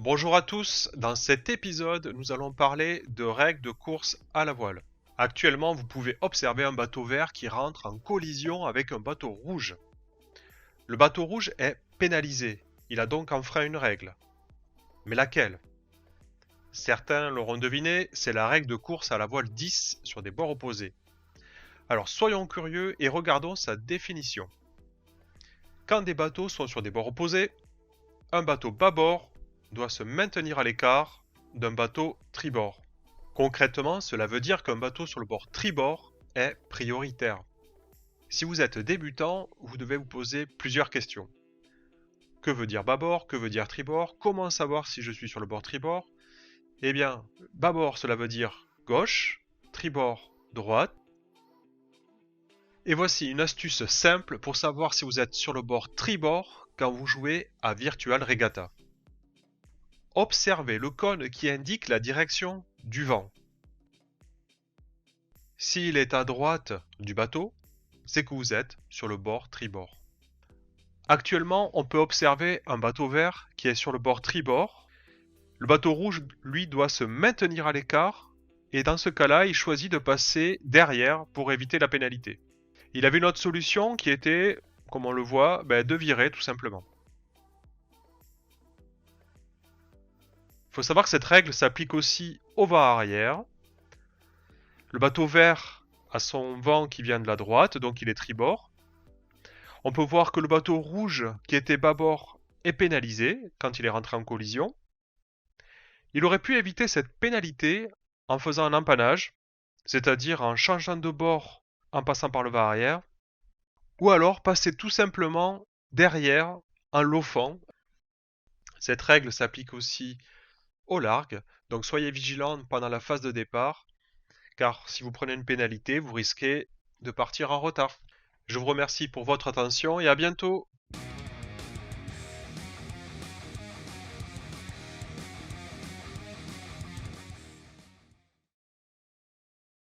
Bonjour à tous, dans cet épisode, nous allons parler de règles de course à la voile. Actuellement, vous pouvez observer un bateau vert qui rentre en collision avec un bateau rouge. Le bateau rouge est pénalisé, il a donc enfreint une règle. Mais laquelle? Certains l'auront deviné, c'est la règle de course à la voile 10 sur des bords opposés. Alors soyons curieux et regardons sa définition. Quand des bateaux sont sur des bords opposés, un bateau bâbord doit se maintenir à l'écart d'un bateau tribord. Concrètement, cela veut dire qu'un bateau sur le bord tribord est prioritaire. Si vous êtes débutant, vous devez vous poser plusieurs questions. Que veut dire bâbord? Que veut dire tribord? Comment savoir si je suis sur le bord tribord? Eh bien, bâbord, cela veut dire gauche, tribord, droite. Et voici une astuce simple pour savoir si vous êtes sur le bord tribord quand vous jouez à Virtual Regatta. Observez le cône qui indique la direction du vent. S'il est à droite du bateau, c'est que vous êtes sur le bord tribord. Actuellement, on peut observer un bateau vert qui est sur le bord tribord. Le bateau rouge, lui, doit se maintenir à l'écart et dans ce cas-là, il choisit de passer derrière pour éviter la pénalité. Il avait une autre solution qui était, comme on le voit, de virer tout simplement. Il faut savoir que cette règle s'applique aussi au vent arrière. Le bateau vert a son vent qui vient de la droite, donc il est tribord. On peut voir que le bateau rouge, qui était bâbord, est pénalisé quand il est rentré en collision. Il aurait pu éviter cette pénalité en faisant un empannage, c'est-à-dire en changeant de bord en passant par le vent arrière, ou alors passer tout simplement derrière en loafant. Cette règle s'applique aussi au largue, donc soyez vigilants pendant la phase de départ, car si vous prenez une pénalité, vous risquez de partir en retard. Je vous remercie pour votre attention et à bientôt.